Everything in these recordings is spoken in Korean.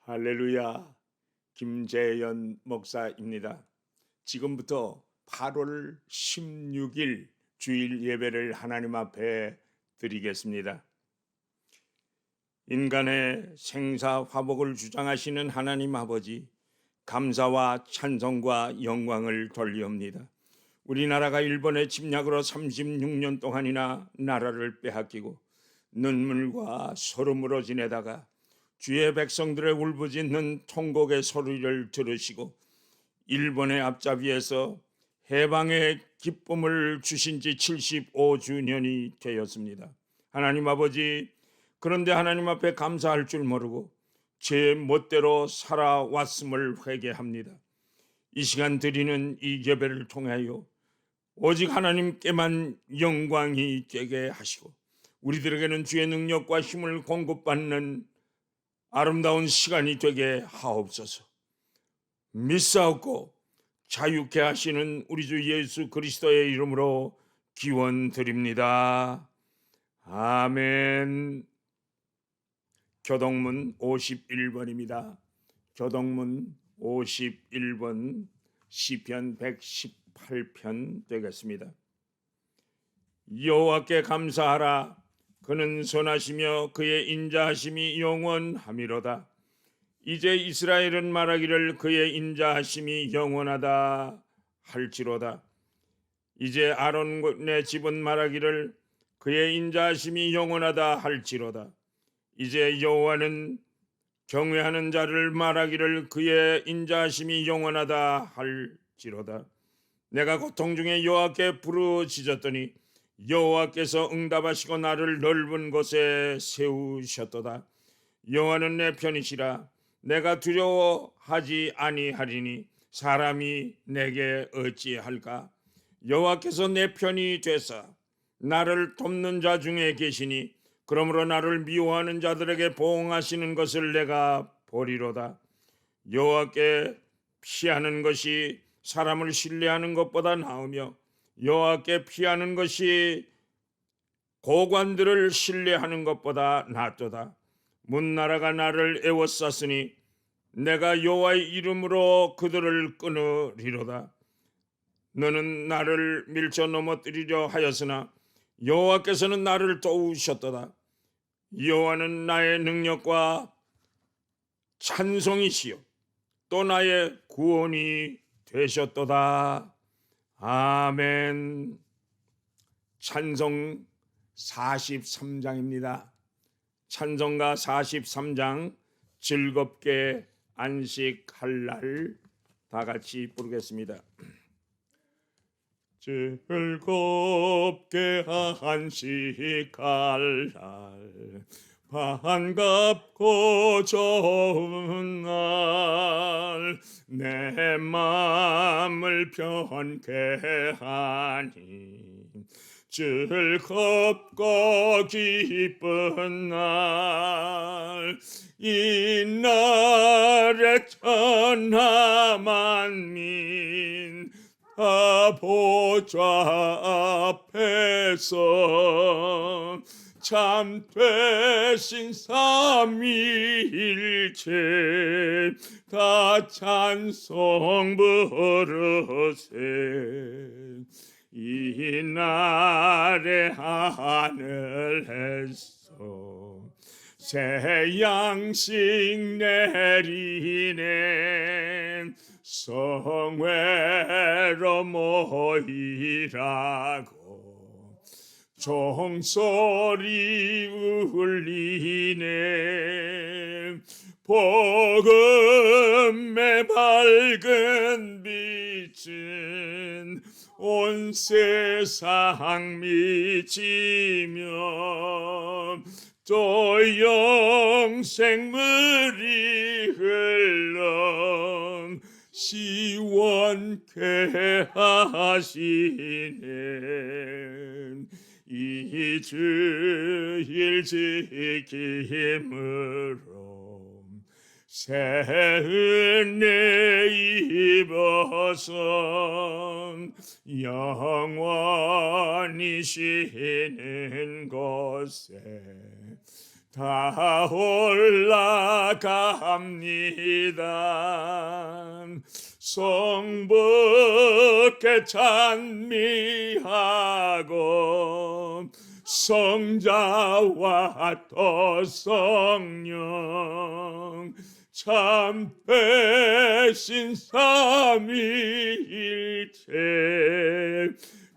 할렐루야. 김재현 목사입니다. 지금부터 8월 16일 주일 예배를 하나님 앞에 드리겠습니다. 인간의 생사 화복을 주장하시는 하나님 아버지, 감사와 찬송과 영광을 돌리옵니다. 우리나라가 일본의 침략으로 36년 동안이나 나라를 빼앗기고 눈물과 소름으로 지내다가 주의 백성들의 울부짖는 통곡의 소리를 들으시고 일본의 앞잡이에서 해방의 기쁨을 주신 지 75주년이 되었습니다. 하나님 아버지, 그런데 하나님 앞에 감사할 줄 모르고 제 멋대로 살아왔음을 회개합니다. 이 시간 드리는 이 예배를 통하여 오직 하나님께만 영광이 되게 하시고 우리들에게는 주의 능력과 힘을 공급받는 아름다운 시간이 되게 하옵소서. 믿사옵고 자유케 하시는 우리 주 예수 그리스도의 이름으로 기원드립니다. 아멘. 교동문 51번입니다. 교동문 51번 시편 118편 되겠습니다. 여호와께 감사하라. 그는 선하시며 그의 인자하심이 영원하미로다. 이제 이스라엘은 말하기를 그의 인자하심이 영원하다 할지로다. 이제 아론의 집은 말하기를 그의 인자하심이 영원하다 할지로다. 이제 여호와는 경외하는 자를 말하기를 그의 인자하심이 영원하다 할지로다. 내가 고통 중에 여호와께 부르짖었더니 여호와께서 응답하시고 나를 넓은 곳에 세우셨도다. 여호와는 내 편이시라. 내가 두려워하지 아니하리니 사람이 내게 어찌할까. 여호와께서 내 편이 되사 나를 돕는 자 중에 계시니 그러므로 나를 미워하는 자들에게 보응하시는 것을 내가 보리로다. 여호와께 피하는 것이 사람을 신뢰하는 것보다 나으며 여호와께 피하는 것이 고관들을 신뢰하는 것보다 낫도다. 문나라가 나를 애워쌌으니 내가 여호와의 이름으로 그들을 끊으리로다. 너는 나를 밀쳐 넘어뜨리려 하였으나 여호와께서는 나를 도우셨도다. 여호와는 나의 능력과 찬송이시요 또 나의 구원이 되셨도다. 아멘. 찬송 43장입니다. 찬송가 43장 즐겁게 안식할 날 다 같이 부르겠습니다. 즐겁게 안식할 날 반갑고 좋은 날 내 마음을 편케 하니 즐겁고 기쁜 날 이 날에 천하 만민 다 보좌 앞에서 참 되신 삼위일체 다 찬송 부르세. 이 날에 하늘에서 새 양식 내리네. 성회로 모이라고 종소리 울리네. 복음의 밝은 빛은 온 세상 미치며 또 영생물이 흘러 시원케 하시네. 이 주일 지킴으로 새 은혜 입어서 영원히 쉬는 곳에 다 올라갑니다. 성부께 찬미하고 성자와 또 성령 참 대신 삼위일체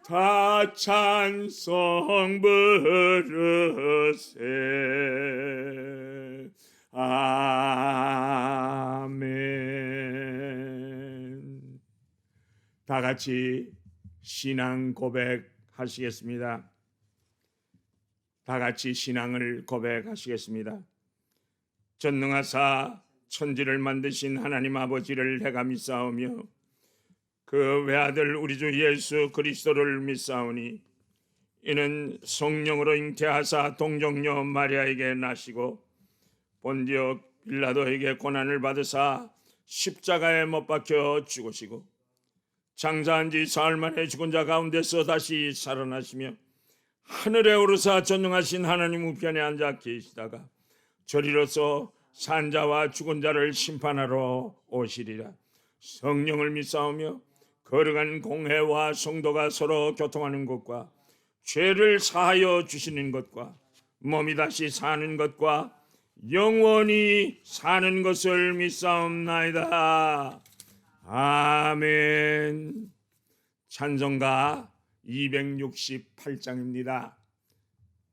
다 찬송 부르세. 아멘. 다 같이 신앙 고백하시겠습니다. 다 같이 신앙을 고백하시겠습니다. 전능하사 천지를 만드신 하나님 아버지를 내가 믿사오며 그 외아들 우리 주 예수 그리스도를 믿사오니 이는 성령으로 잉태하사 동정녀 마리아에게 나시고 본디오 빌라도에게 고난을 받으사 십자가에 못 박혀 죽으시고 장사한 지 사흘 만에 죽은 자 가운데서 다시 살아나시며 하늘에 오르사 전능하신 하나님 우편에 앉아 계시다가 저리로서 산자와 죽은 자를 심판하러 오시리라. 성령을 믿사오며 거룩한 공회와 성도가 서로 교통하는 것과 죄를 사하여 주시는 것과 몸이 다시 사는 것과 영원히 사는 것을 믿사옵나이다. 아멘. 찬송가 268장입니다.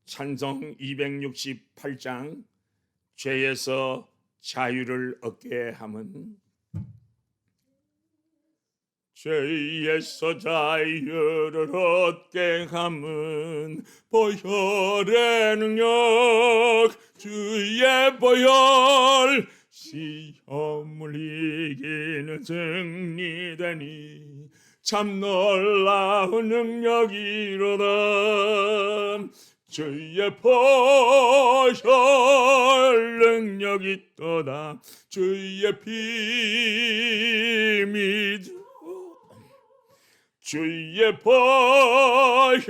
찬송 268장 죄에서 자유를 얻게 함은 죄에서 자유를 얻게 함은 보혈의 능력 주의 보혈 시험을 이기는 승리되니 참 놀라운 능력이로다. 주의 보혈 능력이 있도다. 주의 피 믿어 주의 보혈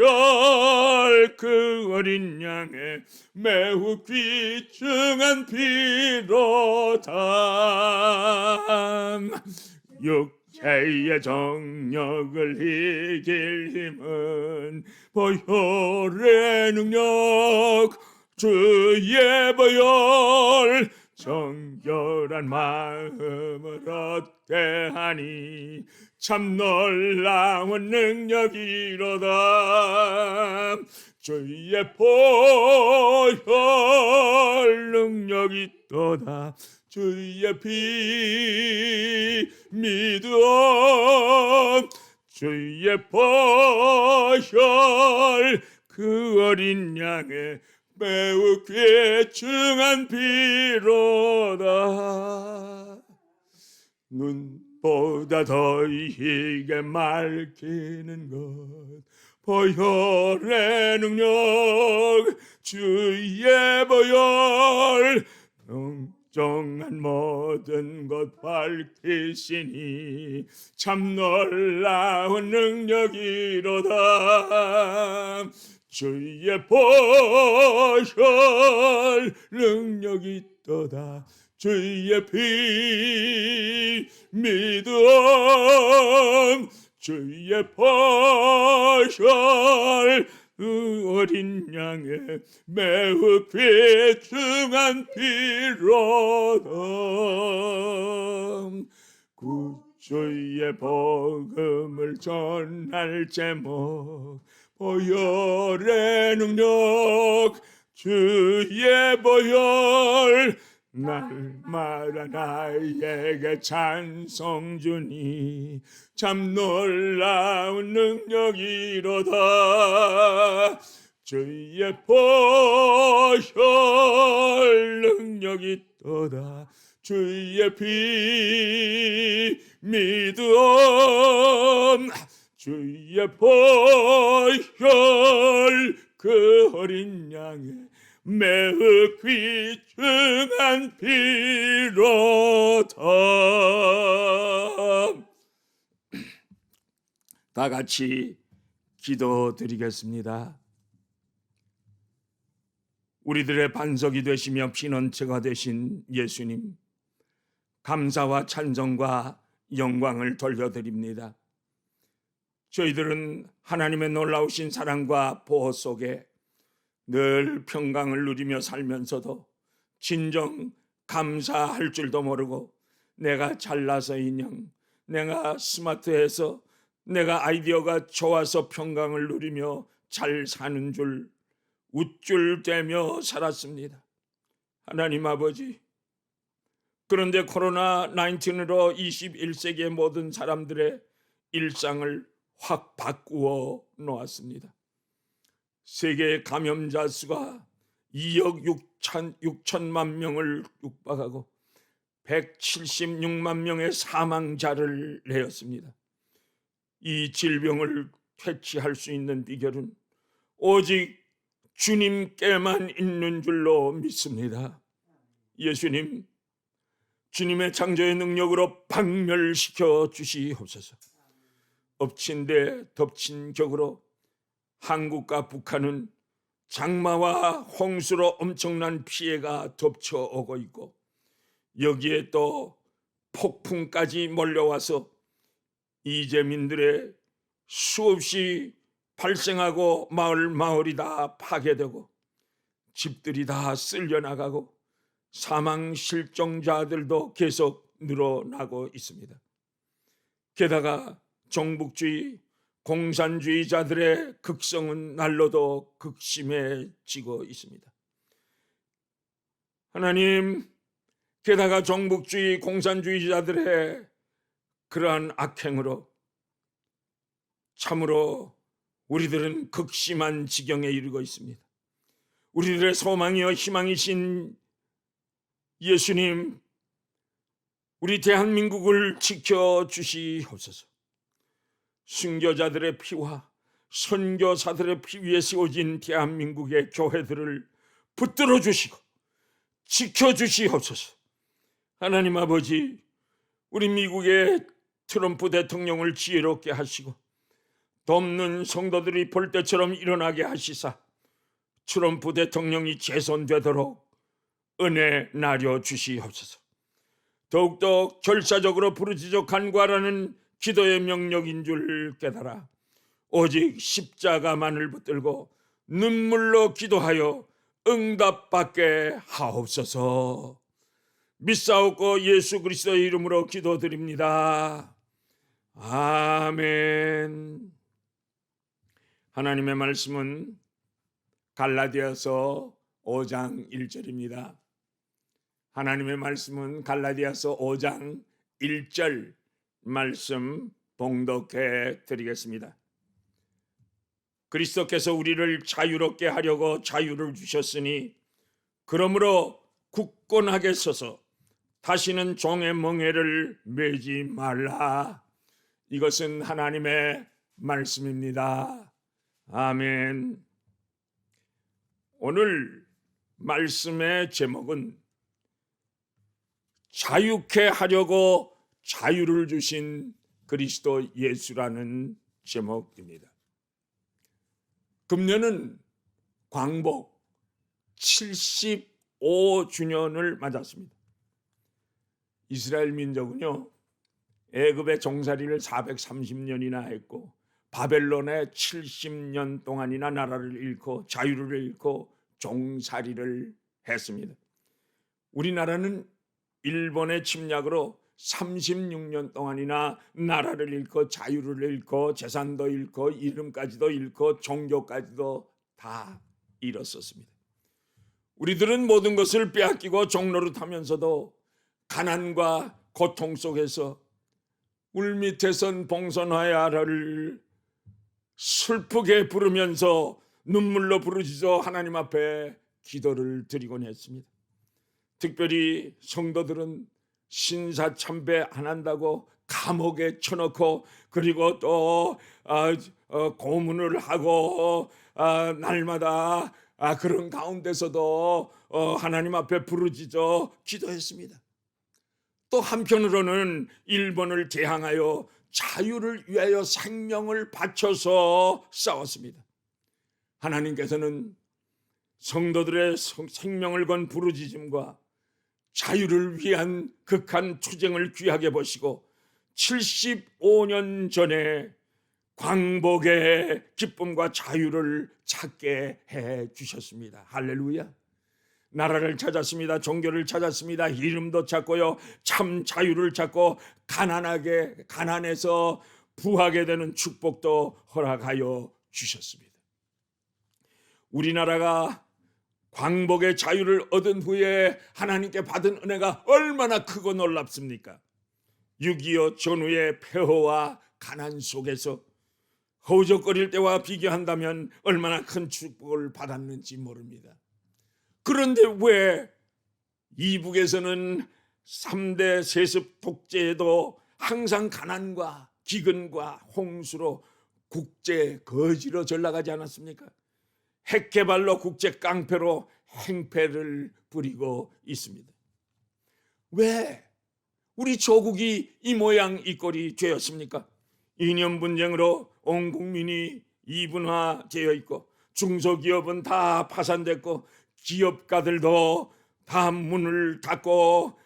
그 어린 양의 매우 귀중한 피로다. 육체의 정력을 이길 힘은 보혈의 능력 주의 보혈 정결한 마음을 얻게 하니 참 놀라운 능력이로다. 주의 보혈 능력이 있도다. 주의 피 믿음 주의 보혈 그 어린 양의 매우 귀중한 피로다. 눈보다 더 희게 맑히는 것 보혈의 능력 주의 보혈 정한 모든 것 밝히시니 참 놀라운 능력이로다. 주의 보혈 능력이 있도다. 주의 피 믿음 주의 보혈 그 어린 양의 매우 귀중한 피로다. 구주의 복음을 전할 제목 보혈의 능력 주의 보혈 날마다 나에게 찬송 주니 참 놀라운 능력이로다. 주의 보혈 능력이 있도다. 주의 피 믿음 주의 보혈 그 어린 양의 매우 귀중한 피로다. 다 같이 기도드리겠습니다. 우리들의 반석이 되시며 피난처가 되신 예수님, 감사와 찬송과 영광을 돌려드립니다. 저희들은 하나님의 놀라우신 사랑과 보호 속에 늘 평강을 누리며 살면서도 진정 감사할 줄도 모르고, 내가 잘나서인형, 내가 스마트해서, 내가 아이디어가 좋아서 평강을 누리며 잘 사는 줄 우쭐대며 살았습니다. 하나님 아버지, 그런데 코로나19으로 21세기의 모든 사람들의 일상을 확 바꾸어 놓았습니다. 세계 감염자 수가 2억 6천만 명을 육박하고 176만 명의 사망자를 내었습니다. 이 질병을 퇴치할 수 있는 비결은 오직 주님께만 있는 줄로 믿습니다. 예수님, 주님의 창조의 능력으로 박멸시켜 주시옵소서. 엎친 데 덮친 격으로 한국과 북한은 장마와 홍수로 엄청난 피해가 덮쳐오고 있고, 여기에 또 폭풍까지 몰려와서 이재민들의 수없이 발생하고 마을이 다 파괴되고 집들이 다 쓸려나가고 사망 실종자들도 계속 늘어나고 있습니다. 게다가 종북주의, 공산주의자들의 극성은 날로도 극심해지고 있습니다. 하나님, 게다가 종북주의, 공산주의자들의 그러한 악행으로 참으로 우리들은 극심한 지경에 이르고 있습니다. 우리들의 소망이요 희망이신 예수님, 우리 대한민국을 지켜주시옵소서. 순교자들의 피와 선교사들의 피 위에 세워진 대한민국의 교회들을 붙들어 주시고 지켜주시옵소서. 하나님 아버지, 우리 미국의 트럼프 대통령을 지혜롭게 하시고 돕는 성도들이 볼 때처럼 일어나게 하시사 트럼프 대통령이 재선되도록 은혜 나려 주시옵소서. 더욱더 결사적으로 부르짖어 간구하라는 기도의 명령인 줄 깨달아 오직 십자가만을 붙들고 눈물로 기도하여 응답받게 하옵소서. 믿사옵고 예수 그리스도의 이름으로 기도드립니다. 아멘. 하나님의 말씀은 갈라디아서 5장 1절입니다. 하나님의 말씀은 갈라디아서 5장 1절 말씀 봉독해 드리겠습니다. 그리스도께서 우리를 자유롭게 하려고 자유를 주셨으니 그러므로 굳건하게 서서 다시는 종의 멍에를 매지 말라. 이것은 하나님의 말씀입니다. 아멘. 오늘 말씀의 제목은 자유케 하려고 자유를 주신 그리스도 예수라는 제목입니다. 금년은 광복 75주년을 맞았습니다. 이스라엘 민족은요, 애굽의 종살이를 430년이나 했고 바벨론에 70년 동안이나 나라를 잃고 자유를 잃고 종살이를 했습니다. 우리나라는 일본의 침략으로 36년 동안이나 나라를 잃고 자유를 잃고 재산도 잃고 이름까지도 잃고 종교까지도 다 잃었었습니다. 우리들은 모든 것을 빼앗기고 종노릇하면서도 가난과 고통 속에서 울밑에선 봉선하야를 슬프게 부르면서 눈물로 부르짖어 하나님 앞에 기도를 드리곤 했습니다. 특별히 성도들은 신사참배 안 한다고 감옥에 쳐넣고, 그리고 또 고문을 하고 날마다 그런 가운데서도 하나님 앞에 부르짖어 기도했습니다. 또 한편으로는 일본을 대항하여 자유를 위하여 생명을 바쳐서 싸웠습니다. 하나님께서는 성도들의 생명을 건 부르짖음과 자유를 위한 극한 투쟁을 귀하게 보시고 75년 전에 광복의 기쁨과 자유를 찾게 해 주셨습니다. 할렐루야. 나라를 찾았습니다. 종교를 찾았습니다. 이름도 찾고요. 참 자유를 찾고 가난해서 부하게 되는 축복도 허락하여 주셨습니다. 우리나라가 광복의 자유를 얻은 후에 하나님께 받은 은혜가 얼마나 크고 놀랍습니까? 6.25 전후의 폐허와 가난 속에서 허우적거릴 때와 비교한다면 얼마나 큰 축복을 받았는지 모릅니다. 그런데 왜 이북에서는 3대 세습 독재에도 항상 가난과 기근과 홍수로 국제 거지로 전락하지 않았습니까? 핵개발로 국제 깡패로 행패를 부리고 있습니다. 왜 우리 조국이 이 모양 이 꼴이 되었습니까? 이념 분쟁으로 온 국민이 이분화되어 있고 중소기업은 다 파산됐고 기업가들도 다 문을 닫고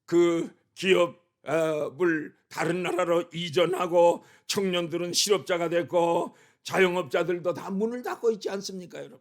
그 기업을 다른 나라로 이전하고 청년들은 실업자가 됐고 자영업자들도 다 문을 닫고 있지 않습니까, 여러분?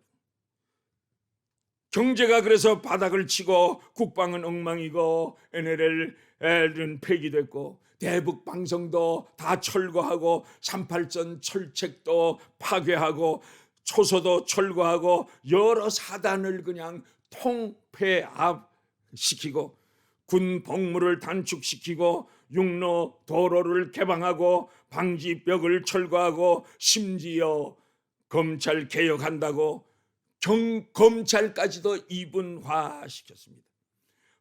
경제가 그래서 바닥을 치고 국방은 엉망이고 NLL은 폐기됐고 대북 방송도 다 철거하고 38선 철책도 파괴하고 초소도 철거하고 여러 사단을 그냥 통폐합시키고 군 복무를 단축시키고 육로 도로를 개방하고 방지벽을 철거하고 심지어 검찰 개혁한다고 검찰까지도 이분화시켰습니다.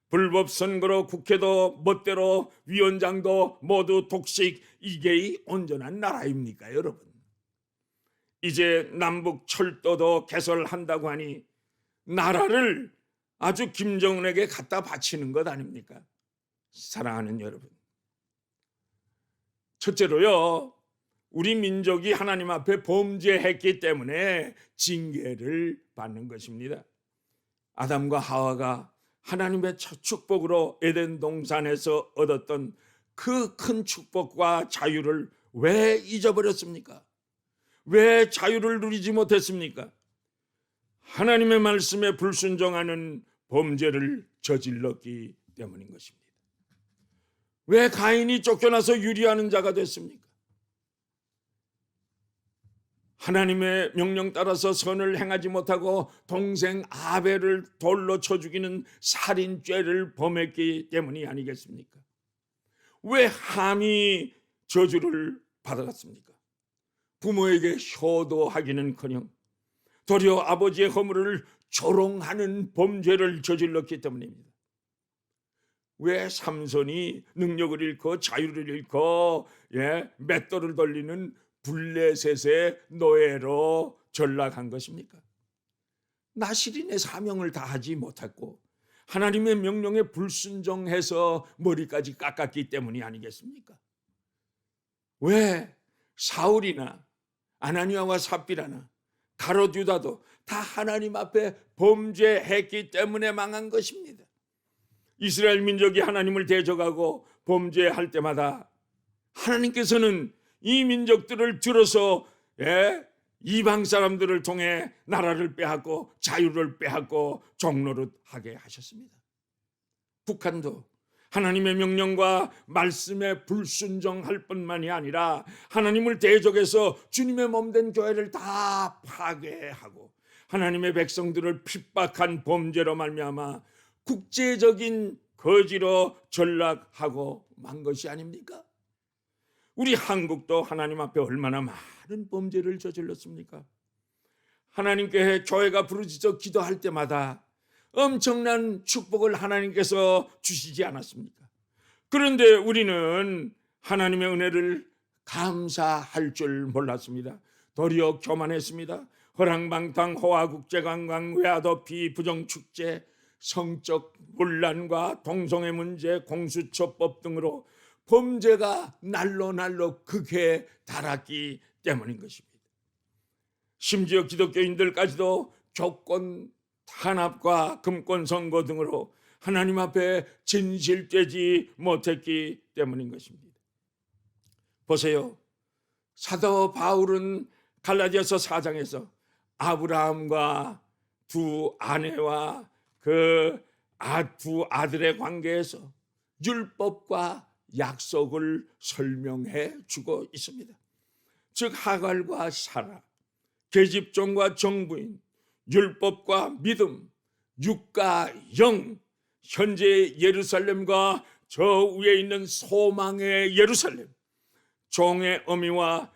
불법 선거로 국회도 멋대로 위원장도 모두 독식, 이게 이 온전한 나라입니까, 여러분? 이제 남북 철도도 개설한다고 하니 나라를 아주 김정은에게 갖다 바치는 것 아닙니까? 사랑하는 여러분, 첫째로요, 우리 민족이 하나님 앞에 범죄했기 때문에 징계를 받는 것입니다. 아담과 하와가 하나님의 첫 축복으로 에덴 동산에서 얻었던 그 큰 축복과 자유를 왜 잊어버렸습니까? 왜 자유를 누리지 못했습니까? 하나님의 말씀에 불순종하는 범죄를 저질렀기 때문인 것입니다. 왜 가인이 쫓겨나서 유리하는 자가 됐습니까? 하나님의 명령 따라서 선을 행하지 못하고 동생 아벨을 돌로 쳐 죽이는 살인죄를 범했기 때문이 아니겠습니까? 왜 함이 저주를 받아갔습니까? 부모에게 효도하기는커녕 도리어 아버지의 허물을 조롱하는 범죄를 저질렀기 때문입니다. 왜 삼손이 능력을 잃고 자유를 잃고 맷돌을 돌리는 블레셋의 노예로 전락한 것입니까? 나실인의 사명을 다하지 못했고 하나님의 명령에 불순종해서 머리까지 깎았기 때문이 아니겠습니까? 왜 사울이나 아나니아와 삽비라나 가롯 유다도 다 하나님 앞에 범죄했기 때문에 망한 것입니다. 이스라엘 민족이 하나님을 대적하고 범죄할 때마다 하나님께서는 이 민족들을 들어서 이방 사람들을 통해 나라를 빼앗고 자유를 빼앗고 종노릇하게 하셨습니다. 북한도 하나님의 명령과 말씀에 불순종할 뿐만이 아니라 하나님을 대적해서 주님의 몸된 교회를 다 파괴하고 하나님의 백성들을 핍박한 범죄로 말미암아 국제적인 거지로 전락하고 만 것이 아닙니까? 우리 한국도 하나님 앞에 얼마나 많은 범죄를 저질렀습니까? 하나님께 교회가 부르짖어 기도할 때마다 엄청난 축복을 하나님께서 주시지 않았습니까? 그런데 우리는 하나님의 은혜를 감사할 줄 몰랐습니다. 도리어 교만했습니다. 허랑방탕, 호화국제관광, 외화도피, 부정축제, 성적 논란과 동성애 문제, 공수처법 등으로 범죄가 날로 극에 달았기 때문인 것입니다. 심지어 기독교인들까지도 교권 탄압과 금권 선거 등으로 하나님 앞에 진실되지 못했기 때문인 것입니다. 보세요. 사도 바울은 갈라디아서 4장에서 아브라함과 두 아내와 그 두 아들의 관계에서 율법과 약속을 설명해 주고 있습니다. 즉 하갈과 사라, 계집종과 정부인, 율법과 믿음, 육과 영, 현재 예루살렘과 저 위에 있는 소망의 예루살렘, 종의 의미와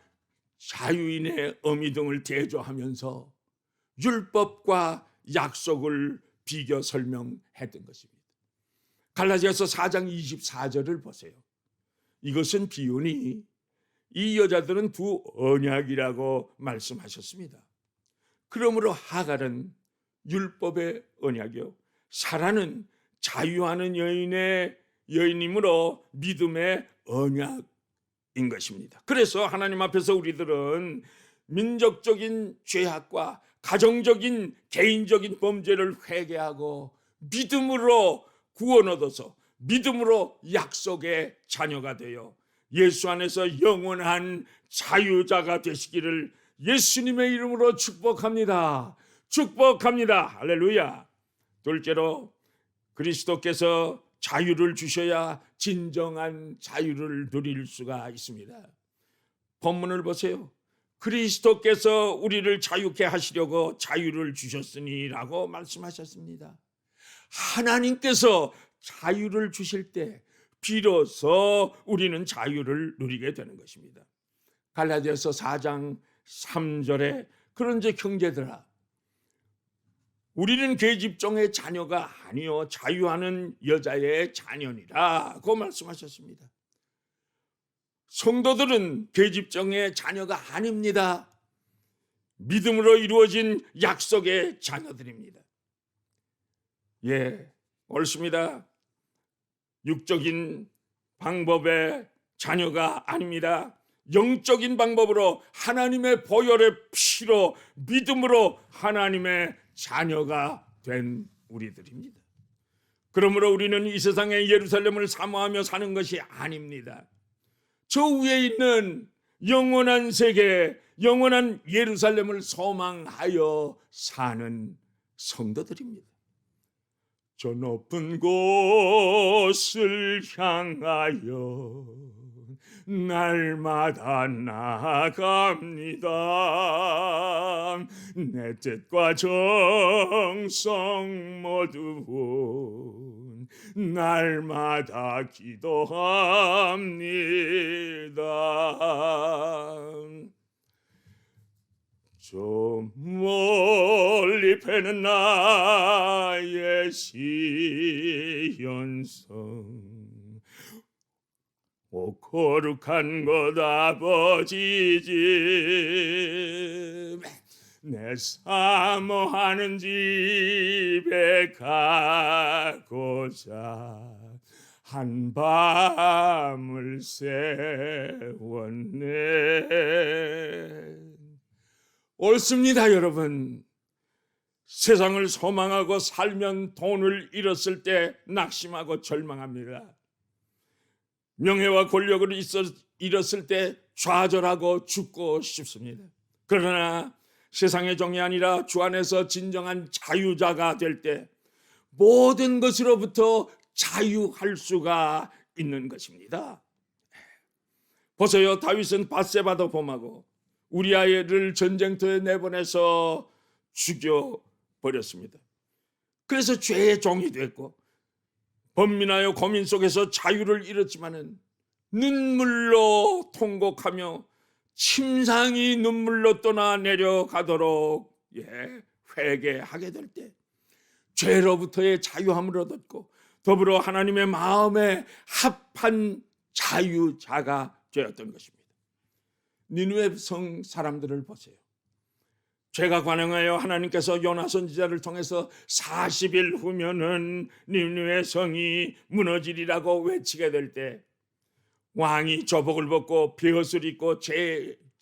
자유인의 의미 등을 대조하면서 율법과 약속을 비교 설명했던 것입니다. 갈라디아서 4장 24절을 보세요. 이것은 비유니 이 여자들은 두 언약이라고 말씀하셨습니다. 그러므로 하갈은 율법의 언약이요, 사라는 자유하는 여인이므로 믿음의 언약인 것입니다. 그래서 하나님 앞에서 우리들은 민족적인 죄악과 가정적인 개인적인 범죄를 회개하고 믿음으로 구원 얻어서 믿음으로 약속의 자녀가 되어 예수 안에서 영원한 자유자가 되시기를 예수님의 이름으로 축복합니다. 축복합니다. 할렐루야. 둘째로 그리스도께서 자유를 주셔야 진정한 자유를 누릴 수가 있습니다. 본문을 보세요. 그리스도께서 우리를 자유케 하시려고 자유를 주셨으니라고 말씀하셨습니다. 하나님께서 자유를 주실 때 비로소 우리는 자유를 누리게 되는 것입니다. 갈라디아서 4장 3절에 그런즉 형제들아, 우리는 계집종의 자녀가 아니요 자유하는 여자의 자녀니라고 말씀하셨습니다. 성도들은 계집종의 자녀가 아닙니다. 믿음으로 이루어진 약속의 자녀들입니다. 예, 옳습니다. 육적인 방법의 자녀가 아닙니다. 영적인 방법으로 하나님의 보혈의 피로 믿음으로 하나님의 자녀가 된 우리들입니다. 그러므로 우리는 이 세상의 예루살렘을 사모하며 사는 것이 아닙니다. 저 위에 있는 영원한 세계, 영원한 예루살렘을 소망하여 사는 성도들입니다. 저 높은 곳을 향하여 날마다 나아갑니다. 내 뜻과 정성 모두 날마다 기도합니다. 저 멀리 패는 나의 시연성, 오 거룩한 것 아버지 집, 내 사모하는 집에 가고자 한 밤을 세웠네. 옳습니다, 여러분. 세상을 소망하고 살면 돈을 잃었을 때 낙심하고 절망합니다. 명예와 권력을 잃었을 때 좌절하고 죽고 싶습니다. 그러나 세상의 종이 아니라 주 안에서 진정한 자유자가 될 때 모든 것으로부터 자유할 수가 있는 것입니다. 보세요. 다윗은 밧세바도 범하고 우리아를 전쟁터에 내보내서 죽여버렸습니다. 그래서 죄의 종이 됐고 번민하여 고민 속에서 자유를 잃었지만은 눈물로 통곡하며 침상이 눈물로 떠나 내려가도록 회개하게 될 때 죄로부터의 자유함을 얻었고 더불어 하나님의 마음에 합한 자유자가 되었던 것입니다. 니느웨 성 사람들을 보세요. 죄가 관영하여 하나님께서 요나 선지자를 통해서 40일 후면은 니느웨 성이 무너지리라고 외치게 될 때 왕이 조복을 벗고 베옷을 입고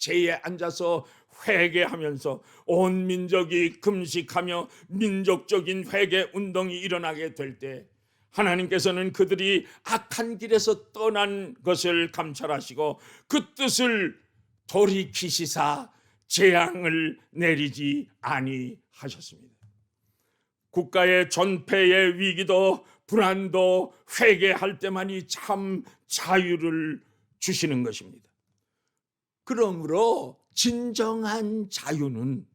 제에 앉아서 회개하면서 온 민족이 금식하며 민족적인 회개 운동이 일어나게 될 때 하나님께서는 그들이 악한 길에서 떠난 것을 감찰하시고 그 뜻을 돌이키시사 재앙을 내리지 아니하셨습니다. 국가의 전폐의 위기도 불안도 회개할 때만이 참 자유를 주시는 것입니다. 그러므로 진정한 자유는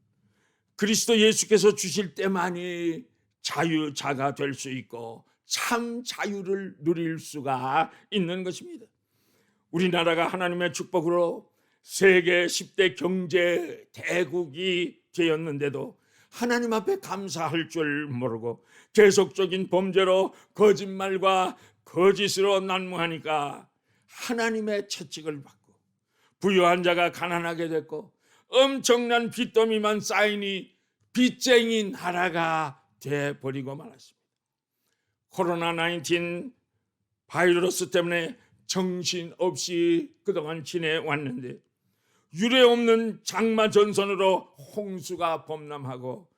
그리스도 예수께서 주실 때만이 자유자가 될 수 있고 참 자유를 누릴 수가 있는 것입니다. 우리나라가 하나님의 축복으로 세계 10대 경제 대국이 되었는데도 하나님 앞에 감사할 줄 모르고 계속적인 범죄로 거짓말과 거짓으로 난무하니까 하나님의 채찍을 받고 부유한 자가 가난하게 됐고 엄청난 빚더미만 쌓이니 빚쟁이 나라가 돼버리고 말았습니다. 코로나19 바이러스 때문에 정신없이 그동안 지내왔는데 유례없는 장마 전선으로 홍수가 범람하고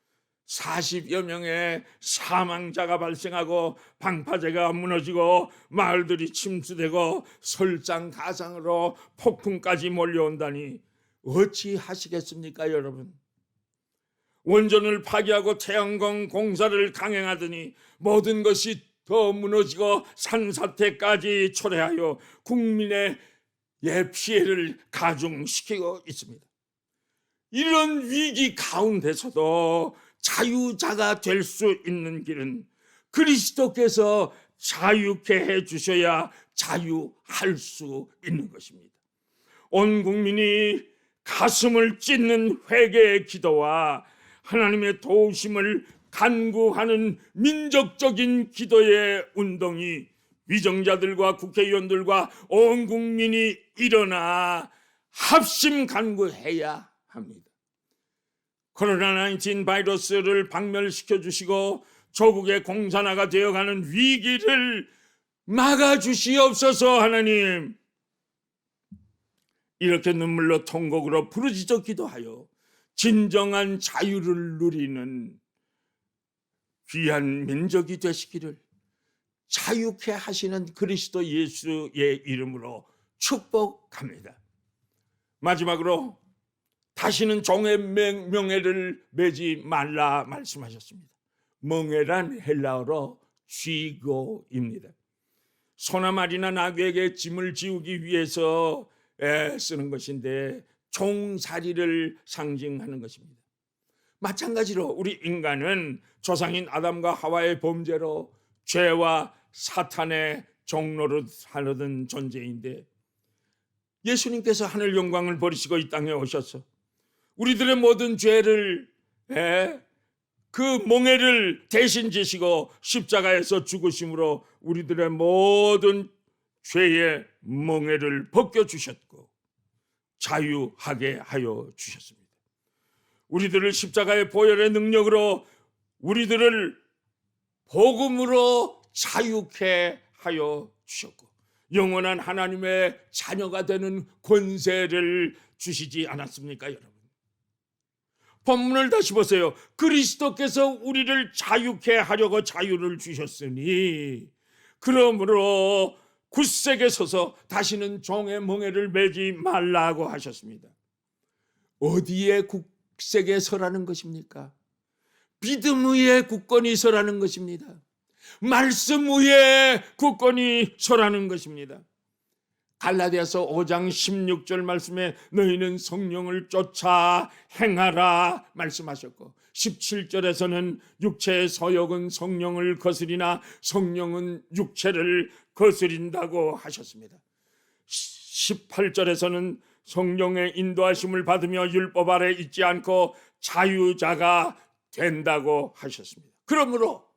40여 명의 사망자가 발생하고 방파제가 무너지고 마을들이 침수되고 설상가상으로 폭풍까지 몰려온다니 어찌 하시겠습니까, 여러분? 원전을 파괴하고 태양광 공사를 강행하더니 모든 것이 더 무너지고 산사태까지 초래하여 국민의 피해를 가중시키고 있습니다. 이런 위기 가운데서도 자유자가 될 수 있는 길은 그리스도께서 자유케 해주셔야 자유할 수 있는 것입니다. 온 국민이 가슴을 찢는 회개의 기도와 하나님의 도우심을 간구하는 민족적인 기도의 운동이 위정자들과 국회의원들과 온 국민이 일어나 합심 간구해야 합니다. 코로나19 바이러스를 박멸시켜 주시고 조국의 공산화가 되어가는 위기를 막아주시옵소서. 하나님, 이렇게 눈물로 통곡으로 부르짖어 기도하여 진정한 자유를 누리는 귀한 민족이 되시기를 자유케 하시는 그리스도 예수의 이름으로 축복합니다. 마지막으로 다시는 종의 명예를 매지 말라 말씀하셨습니다. 멍에란 헬라어로 쥐고입니다. 소나말이나 나귀에게 짐을 지우기 위해서 쓰는 것인데 종살이를 상징하는 것입니다. 마찬가지로 우리 인간은 조상인 아담과 하와의 범죄로 죄와 사탄의 종노릇 하던 존재인데 예수님께서 하늘 영광을 버리시고 이 땅에 오셔서 우리들의 모든 죄를 그 몽해를 대신 지시고 십자가에서 죽으심으로 우리들의 모든 죄의 몽해를 벗겨주셨고 자유하게 하여 주셨습니다. 우리들을 십자가의 보혈의 능력으로 우리들을 복음으로 자유케 하여 주셨고 영원한 하나님의 자녀가 되는 권세를 주시지 않았습니까, 여러분? 본문을 다시 보세요. 그리스도께서 우리를 자유케 하려고 자유를 주셨으니 그러므로 굳세게 서서 다시는 종의 멍에를 매지 말라고 하셨습니다. 어디에 굳세게 서라는 것입니까? 믿음 위에 굳건히 서라는 것입니다. 말씀 위에 굳건히 서라는 것입니다. 갈라디아서 5장 16절 말씀에 너희는 성령을 쫓아 행하라 말씀하셨고 17절에서는 육체의 서욕은 성령을 거스리나 성령은 육체를 거스린다고 하셨습니다. 18절에서는 성령의 인도하심을 받으며 율법 아래 있지 않고 자유자가 된다고 하셨습니다. 그러므로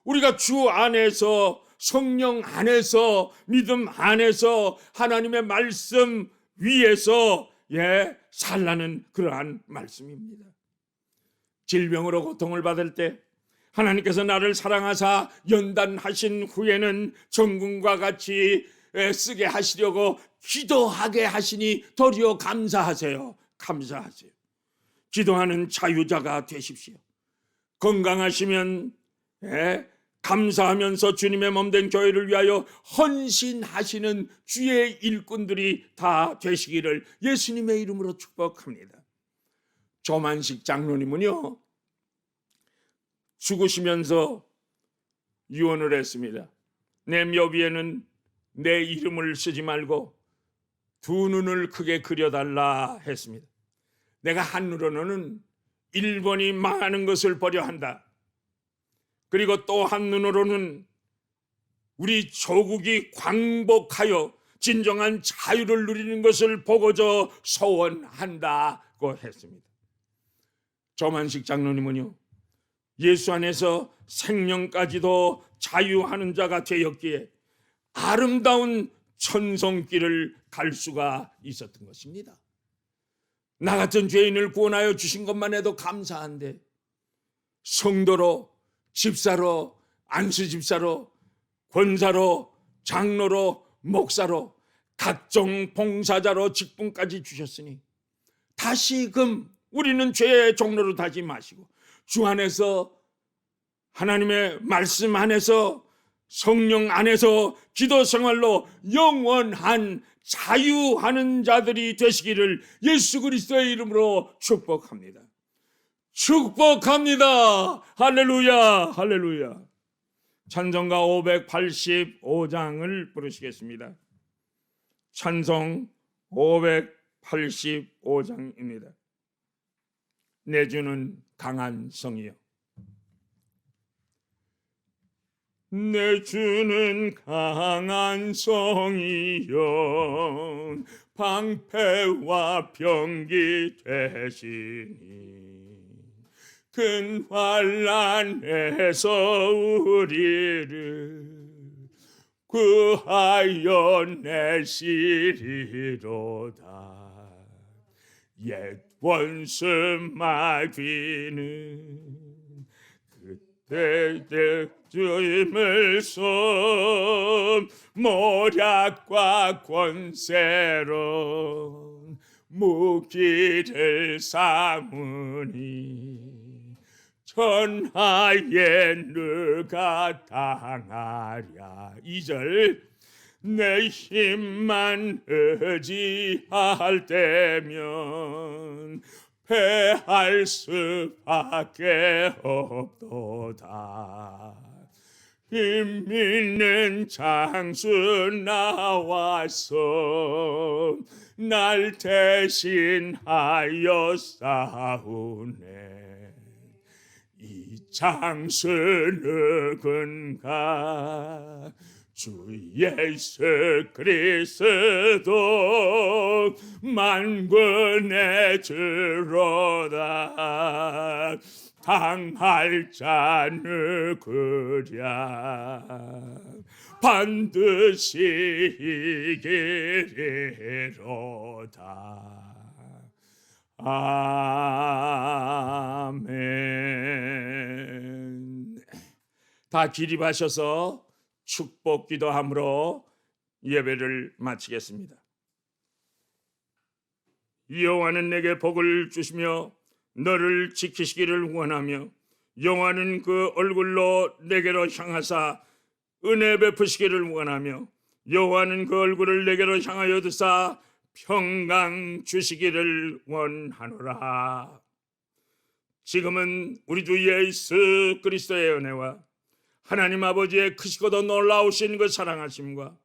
우리가 주 안에서 성령 안에서 믿음 안에서 하나님의 말씀 위에서 살라는 그러한 말씀입니다. 질병으로 고통을 받을 때 하나님께서 나를 사랑하사 연단하신 후에는 정금과 같이 쓰게 하시려고 기도하게 하시니 도리어 감사하세요. 감사하세요. 기도하는 자유자가 되십시오. 건강하시면 감사하면서 주님의 몸된 교회를 위하여 헌신하시는 주의 일꾼들이 다 되시기를 예수님의 이름으로 축복합니다. 조만식 장로님은요, 죽으시면서 유언을 했습니다. 내 묘비에는 내 이름을 쓰지 말고 두 눈을 크게 그려달라 했습니다. 내가 한눈으로는 일본이 망하는 것을 보려 한다. 그리고 또 한눈으로는 우리 조국이 광복하여 진정한 자유를 누리는 것을 보고자 소원한다고 했습니다. 조만식 장로님은요, 예수 안에서 생명까지도 자유하는 자가 되었기에 아름다운 천성길을 갈 수가 있었던 것입니다. 나 같은 죄인을 구원하여 주신 것만 해도 감사한데 성도로, 집사로, 안수집사로, 권사로, 장로로, 목사로, 각종 봉사자로 직분까지 주셨으니 다시금 우리는 죄의 종로로 타지 마시고 주 안에서, 하나님의 말씀 안에서, 성령 안에서 기도 생활로 영원한 자유하는 자들이 되시기를 예수 그리스도의 이름으로 축복합니다. 축복합니다. 할렐루야, 할렐루야. 찬송가 585장을 부르시겠습니다. 찬송 585장입니다. 내 주는 강한 성이요, 내 주는 강한 성이요 방패와 병기 되시니 큰 환난에서 우리를 구하여 내시리로다. 옛 원수 마귀는 그때 주임을 손 모략과 권세로 무기를 삼으니 천하에 누가 당하랴. 2절 내 힘만 의지할 때면 패할 수밖에 없도다. 힘 있는 장수 나와서 날 대신하여 싸우네. 이 장수 누군가? 주 예수 그리스도 만군의 주로다. 당할 자 누구랴? 반드시 이기리로다. 아멘. 다 기립하셔서 축복 기도함으로 예배를 마치겠습니다. 여호와는 내게 복을 주시며 너를 지키시기를 원하며 여호와는 그 얼굴로 내게로 향하사 은혜 베푸시기를 원하며 여호와는 그 얼굴을 내게로 향하여 드사 평강 주시기를 원하노라. 지금은 우리 주 예수 그리스도의 은혜와 하나님 아버지의 크시고도 놀라우신 그 사랑하심과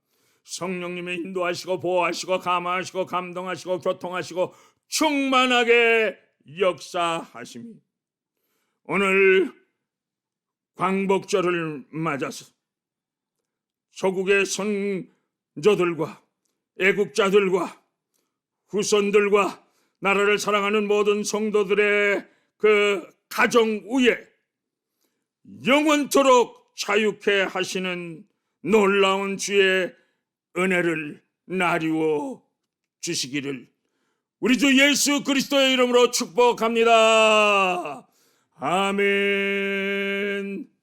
성령님의 인도하시고 보호하시고 감화하시고 감동하시고 교통하시고 충만하게 역사하심이 오늘 광복절을 맞아서 조국의 선조들과 애국자들과 후손들과 나라를 사랑하는 모든 성도들의 그 가정 위에 영원토록 자유케 하시는 놀라운 주의 은혜를 나리워 주시기를 우리 주 예수 그리스도의 이름으로 축복합니다. 아멘.